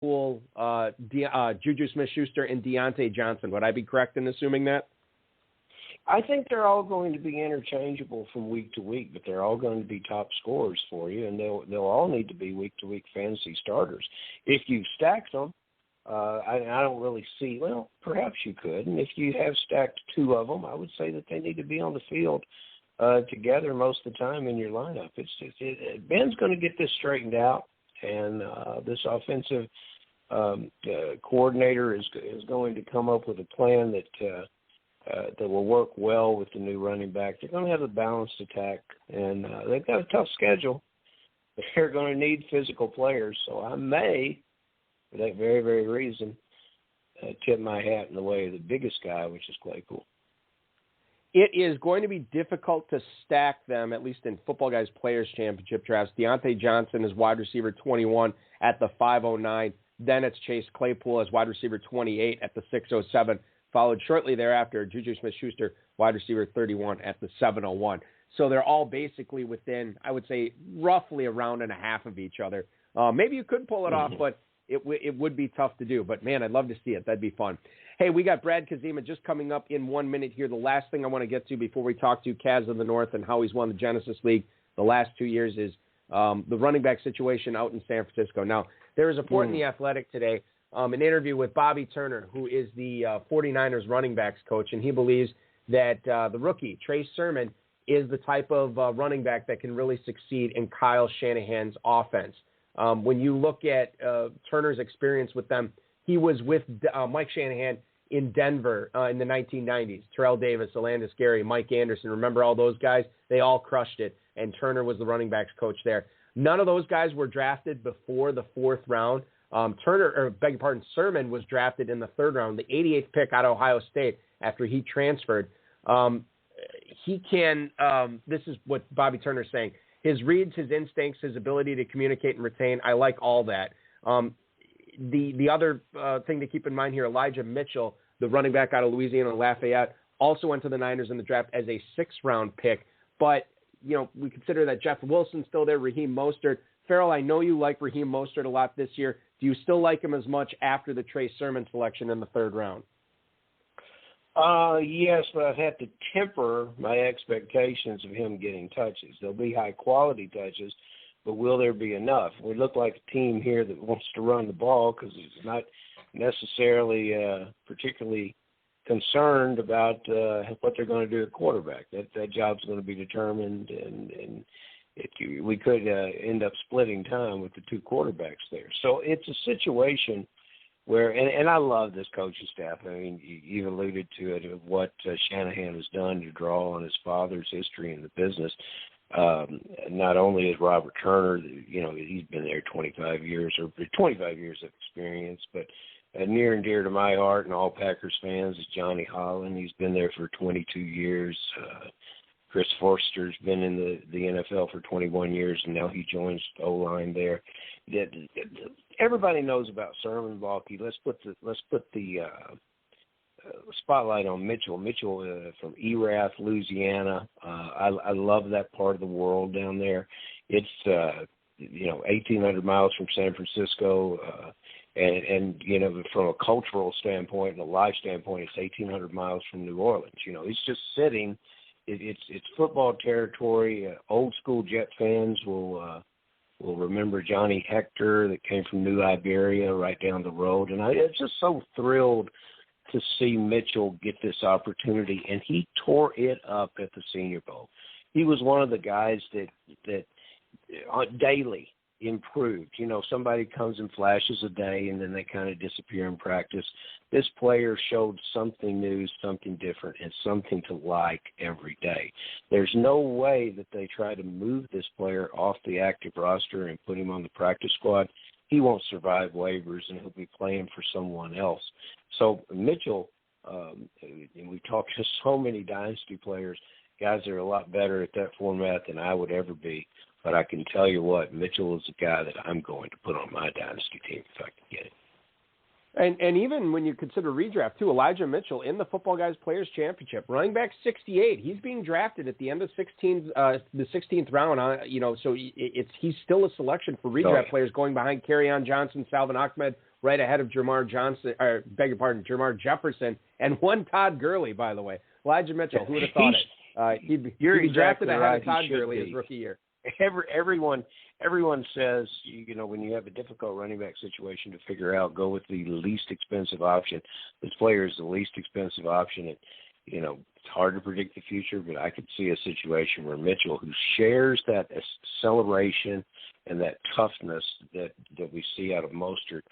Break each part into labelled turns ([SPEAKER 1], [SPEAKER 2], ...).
[SPEAKER 1] Claypool, Juju Smith-Schuster, and Deontay Johnson. Would I be correct in assuming that?
[SPEAKER 2] I think they're all going to be interchangeable from week to week, but they're all going to be top scorers for you, and they'll all need to be week-to-week fantasy starters. If you stacked them, I don't really see. Well, perhaps you could, and if you have stacked two of them, I would say that they need to be on the field together most of the time in your lineup. Ben's going to get this straightened out, and this offensive coordinator is going to come up with a plan that will work well with the new running back. They're going to have a balanced attack, and they've got a tough schedule. They're going to need physical players, so I may, for that very, very reason, tip my hat in the way of the biggest guy, which is Claypool.
[SPEAKER 1] It is going to be difficult to stack them, at least in Football Guys Players Championship drafts. Deontay Johnson is wide receiver 21 at the 509. Then it's Chase Claypool as wide receiver 28 at the 607. Followed shortly thereafter, Juju Smith-Schuster, wide receiver 31 at the 701. So they're all basically within, I would say, roughly a round and a half of each other. Maybe you could pull it off, but it would be tough to do. But, man, I'd love to see it. That'd be fun. Hey, we got Brad Kezema just coming up in 1 minute here. The last thing I want to get to before we talk to Kaz of the North and how he's won the Genesis League the last 2 years is the running back situation out in San Francisco. Now, there is a report in The Athletic today, an interview with Bobby Turner, who is the 49ers running backs coach, and he believes that the rookie, Trey Sermon, is the type of running back that can really succeed in Kyle Shanahan's offense. When you look at Turner's experience with them, he was with Mike Shanahan in Denver in the 1990s. Terrell Davis, Alandis Gary, Mike Anderson. Remember all those guys? They all crushed it, and Turner was the running backs coach there. None of those guys were drafted before the fourth round. Sermon was drafted in the third round, the 88th pick out of Ohio State after he transferred. He can, this is what Bobby Turner's saying, his reads, his instincts, his ability to communicate and retain, I like all that. The other thing to keep in mind here, Elijah Mitchell, the running back out of Louisiana Lafayette, also went to the Niners in the draft as a sixth-round pick. But, you know, we consider that Jeff Wilson's still there, Raheem Mostert. Farrell, I know you like Raheem Mostert a lot this year. Do you still like him as much after the Trey Sermon selection in the third round?
[SPEAKER 2] Yes, but I'd have to temper my expectations of him getting touches. There'll be high-quality touches, but will there be enough? We look like a team here that wants to run the ball because it's not necessarily particularly concerned about what they're going to do at quarterback. That job's going to be determined, and we could end up splitting time with the two quarterbacks there. So it's a situation where, and I love this coaching staff. I mean, you alluded to it, of what Shanahan has done to draw on his father's history in the business. Not only is Robert Turner, you know, he's been there 25 years of experience, but near and dear to my heart and all Packers fans is Johnny Holland. He's been there for 22 years. Chris Forster's been in the NFL for 21 years, and now he joins O-line there. Everybody knows about Sermon, Balky. Let's put the spotlight on Mitchell. Mitchell from Erath, Louisiana. I love that part of the world down there. It's 1,800 miles from San Francisco, and you know, from a cultural standpoint and a life standpoint, it's 1,800 miles from New Orleans. You know, it's just sitting. It's football territory. Old school Jet fans will remember Johnny Hector that came from New Iberia right down the road, and I'm just so thrilled to see Mitchell get this opportunity, and he tore it up at the Senior Bowl. He was one of the guys that daily improved. You know, somebody comes and flashes a day, and then they kind of disappear in practice. This player showed something new, something different, and something to like every day. There's no way that they try to move this player off the active roster and put him on the practice squad. He won't survive waivers, and he'll be playing for someone else. So Mitchell, and we talked to so many dynasty players, guys that are a lot better at that format than I would ever be. But I can tell you what, Mitchell is a guy that I'm going to put on my dynasty team if I can get it.
[SPEAKER 1] And even when you consider redraft, too, Elijah Mitchell in the Football Guys Players Championship, running back 68, he's being drafted at the end of the 16th round. So he's still a selection for redraft players going behind Kerryon Johnson, Salvin Ahmed, right ahead of Jamar Jefferson, and one Todd Gurley, by the way. Elijah Mitchell, who would have thought it? He'd be drafted ahead of Todd Gurley his rookie year.
[SPEAKER 2] Everyone says, when you have a difficult running back situation to figure out, go with the least expensive option. This player is the least expensive option. And, it's hard to predict the future, but I could see a situation where Mitchell, who shares that acceleration and that toughness that we see out of Mostert,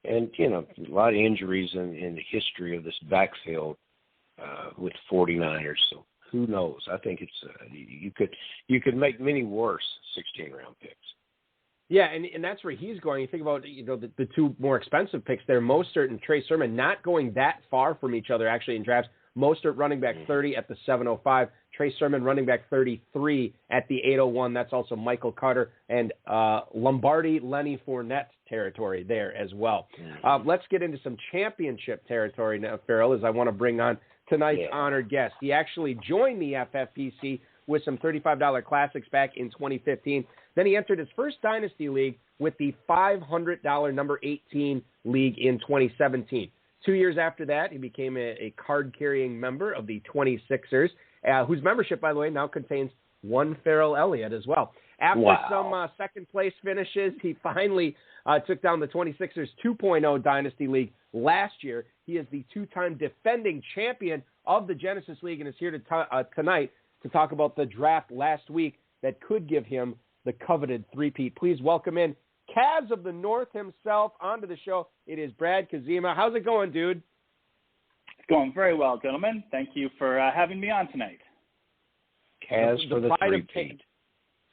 [SPEAKER 2] and, a lot of injuries in the history of this backfield with 49ers. So who knows? I think it's you could make many worse 16-round picks.
[SPEAKER 1] Yeah, and that's where he's going. You think about the two more expensive picks there, Mostert and Trey Sermon, not going that far from each other actually in drafts. Mostert running back 30 at the 705, Trey Sermon running back 33 at the 801. That's also Michael Carter and Lombardi, Lenny Fournette territory there as well. Let's get into some championship territory now, Farrell, as I want to bring on tonight's honored guest. He actually joined the FFPC with some $35 classics back in 2015. Then he entered his first Dynasty League with the $500 number 18 league in 2017. 2 years after that, he became a card-carrying member of the 26ers, whose membership, by the way, now contains one Farrell Elliott as well. After some second-place finishes, he finally took down the 26ers 2.0 Dynasty League last year. He is the two-time defending champion of the Genesis League and is here tonight to talk about the draft last week that could give him the coveted three-peat. Please welcome in Cavs of the North himself onto the show. It is Brad Kezema. How's it going, dude?
[SPEAKER 3] It's going very well, gentlemen. Thank you for having me on tonight.
[SPEAKER 2] Cavs for the three-peat.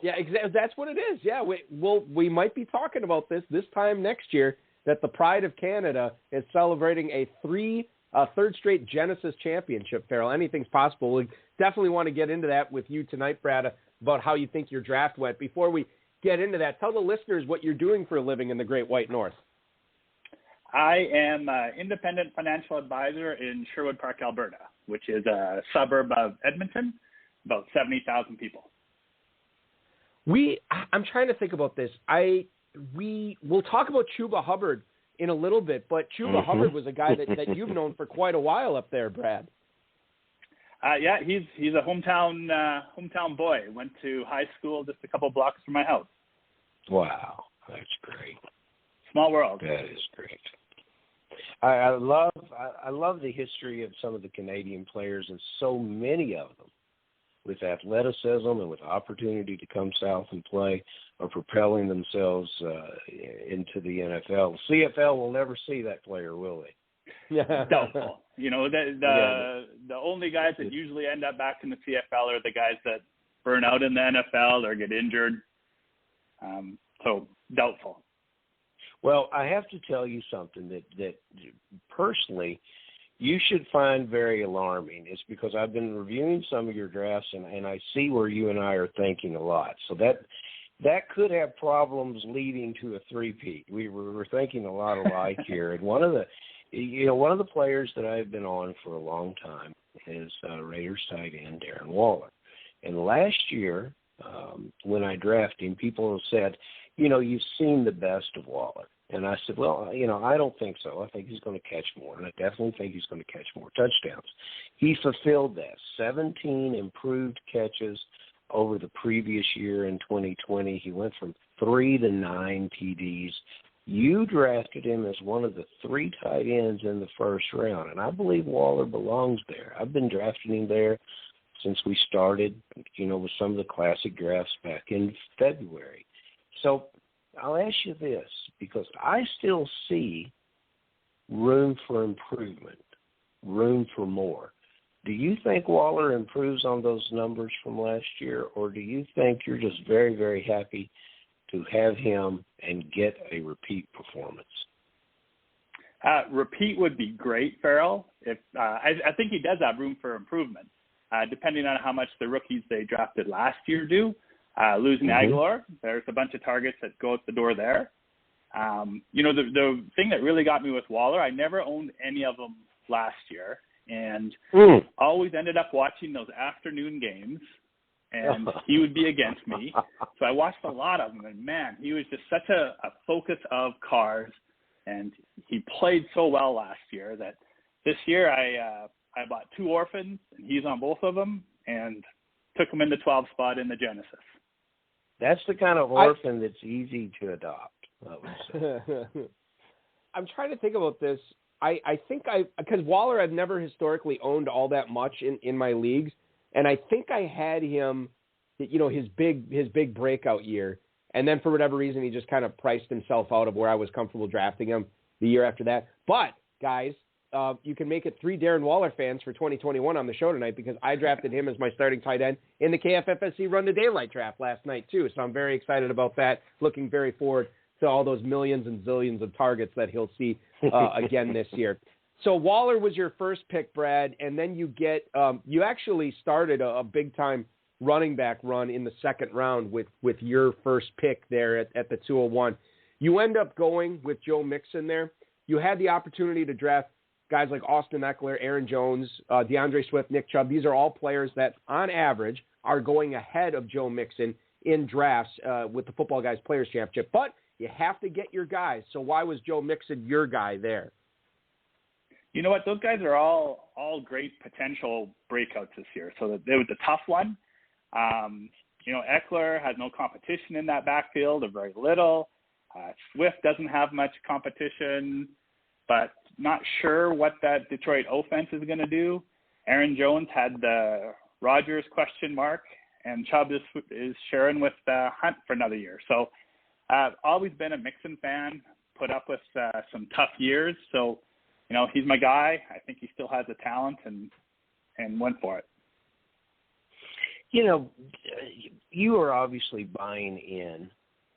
[SPEAKER 1] Yeah, exactly. That's what it is. Yeah, we might be talking about this time next year, that the Pride of Canada is celebrating a third straight Genesis championship, Farrell. Anything's possible. We definitely want to get into that with you tonight, Brad, about how you think your draft went. Before we get into that, tell the listeners what you're doing for a living in the Great White North.
[SPEAKER 3] I am an independent financial advisor in Sherwood Park, Alberta, which is a suburb of Edmonton, about 70,000 people.
[SPEAKER 1] I'm trying to think about this. We'll talk about Chuba Hubbard in a little bit, but Chuba Hubbard was a guy that you've known for quite a while up there, Brad.
[SPEAKER 3] Yeah, he's a hometown boy. Went to high school just a couple blocks from my house.
[SPEAKER 2] Wow, that's great.
[SPEAKER 3] Small world.
[SPEAKER 2] That is great. I love the history of some of the Canadian players, and so many of them with athleticism and with opportunity to come south and play are propelling themselves into the NFL. CFL will never see that player, will they?
[SPEAKER 3] Yeah. Doubtful. The only guys that usually end up back in the CFL are the guys that burn out in the NFL or get injured. So doubtful.
[SPEAKER 2] Well, I have to tell you something that personally you should find very alarming. It's because I've been reviewing some of your drafts and I see where you and I are thinking a lot. So that could have problems leading to a three-peat. We're thinking a lot alike here. And one of the players that I've been on for a long time is Raiders tight end Darren Waller. And last year, when I drafted him, people have said, you've seen the best of Waller. And I said, well, I don't think so. I think he's going to catch more, and I definitely think he's going to catch more touchdowns. He fulfilled that. 17 improved catches over the previous year in 2020. He went from 3 to 9 TDs. You drafted him as one of the 3 tight ends in the first round, and I believe Waller belongs there. I've been drafting him there since we started, with some of the classic drafts back in February. So I'll ask you this, because I still see room for improvement, room for more. Do you think Waller improves on those numbers from last year, or do you think you're just very, very happy to have him and get a repeat performance?
[SPEAKER 3] Repeat would be great, Farrell. I think he does have room for improvement, depending on how much the rookies they drafted last year do. Losing Aguilar, there's a bunch of targets that go out the door there. The thing that really got me with Waller, I never owned any of them last year, and always ended up watching those afternoon games, and he would be against me. So I watched a lot of them, and man, he was just such a focus of cars, And he played so well last year that this year I bought 2 orphans, and he's on both of them, and took him in the 12 spot in the Genesis.
[SPEAKER 2] That's the kind of orphan that's easy to adopt, I would say.
[SPEAKER 1] I'm trying to think about this. I think because Waller I've never historically owned all that much in my leagues, and I think I had him, his big breakout year, and then for whatever reason he just kind of priced himself out of where I was comfortable drafting him the year after that. But guys, you can make it 3 Darren Waller fans for 2021 on the show tonight, because I drafted him as my starting tight end in the KFFSC Run the Daylight draft last night too. So I'm very excited about that. Looking very forward to all those millions and zillions of targets that he'll see again this year. So Waller was your first pick, Brad, and then you actually started a big time running back run in the second round with your first pick there at the 201. You end up going with Joe Mixon there. You had the opportunity to draft guys like Austin Eckler, Aaron Jones, DeAndre Swift, Nick Chubb. These are all players that, on average, are going ahead of Joe Mixon in drafts with the Football Guys Players Championship. But you have to get your guys. So why was Joe Mixon your guy there?
[SPEAKER 3] You know what? Those guys are all great potential breakouts this year. So it was a tough one. Eckler has no competition in that backfield, or very little. Swift doesn't have much competition, but not sure what that Detroit offense is going to do. Aaron Jones had the Rodgers question mark, and Chubb is sharing with Hunt for another year. So I've always been a Mixon fan, put up with some tough years. So, he's my guy. I think he still has the talent, and went for it.
[SPEAKER 2] You are obviously buying in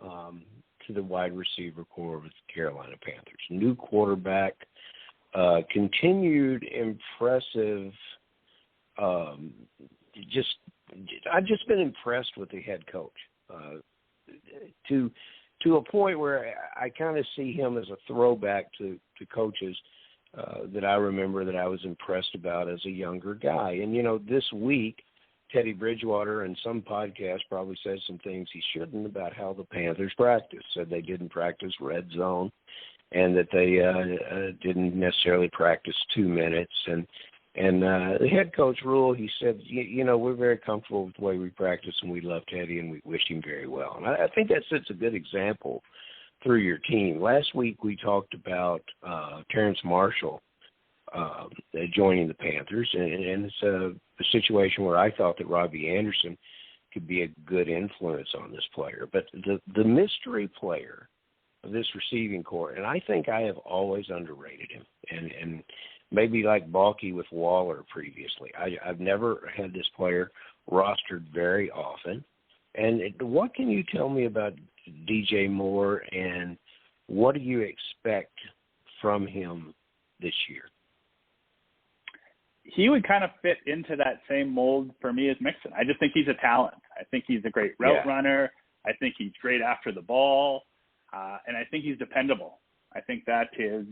[SPEAKER 2] to the wide receiver core with the Carolina Panthers. New quarterback, continued impressive. I've just been impressed with the head coach to a point where I kind of see him as a throwback to coaches that I remember that I was impressed about as a younger guy. And, this week, Teddy Bridgewater in some podcast probably said some things he shouldn't about how the Panthers practice. Said they didn't practice red zone, and that they didn't necessarily practice 2 minutes. And the head coach Rule, he said, we're very comfortable with the way we practice, and we love Teddy, and we wish him very well. And I think that sets a good example through your team. Last week we talked about Terrence Marshall joining the Panthers, and it's a situation where I thought that Robbie Anderson could be a good influence on this player. But the mystery player of this receiving core, and I think I have always underrated him, and maybe like Balky with Waller previously. I've never had this player rostered very often. And what can you tell me about DJ Moore, and what do you expect from him this year?
[SPEAKER 3] He would kind of fit into that same mold for me as Mixon. I just think he's a talent. I think he's a great route runner. I think he's great after the ball. And I think he's dependable. I think that is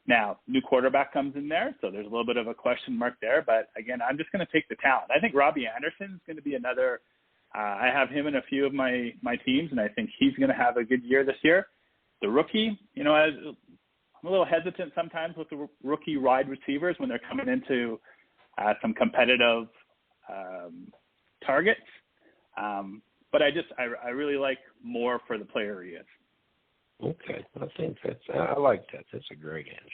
[SPEAKER 3] now, new quarterback comes in there, so there's a little bit of a question mark there. But, again, I'm just going to take the talent. I think Robbie Anderson is going to be another I have him in a few of my teams, and I think he's going to have a good year this year. The rookie, I'm a little hesitant sometimes with the rookie wide receivers when they're coming into some competitive targets. But I really like Moore for the player he is.
[SPEAKER 2] Okay, I like that. That's a great answer.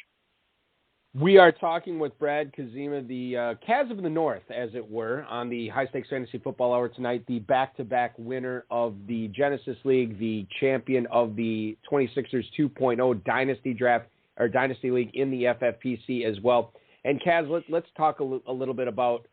[SPEAKER 1] We are talking with Brad Kezema, the Kaz of the North, as it were, on the High Stakes Fantasy Football Hour tonight, the back-to-back winner of the Genesis League, the champion of the 26ers 2.0 Dynasty Draft, or Dynasty League in the FFPC as well. And Kaz, let's talk a little bit about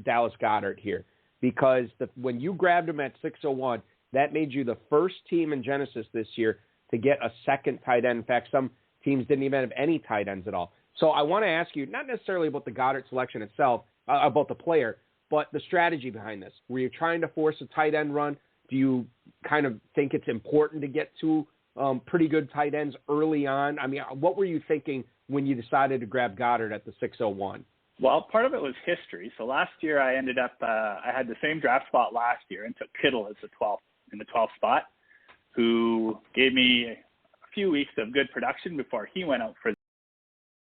[SPEAKER 1] Dallas Goedert here, because when you grabbed him at 601, that made you the first team in Genesis this year to get a second tight end. In fact, some teams didn't even have any tight ends at all. So I want to ask you, not necessarily about the Goedert selection itself, about the player, but the strategy behind this. Were you trying to force a tight end run? Do you kind of think it's important to get two pretty good tight ends early on? I mean, what were you thinking when you decided to grab Goedert at the 601?
[SPEAKER 3] Well, part of it was history. So last year I ended up, I had the same draft spot last year and took Kittle as in the 12th spot, who gave me a few weeks of good production before he went out for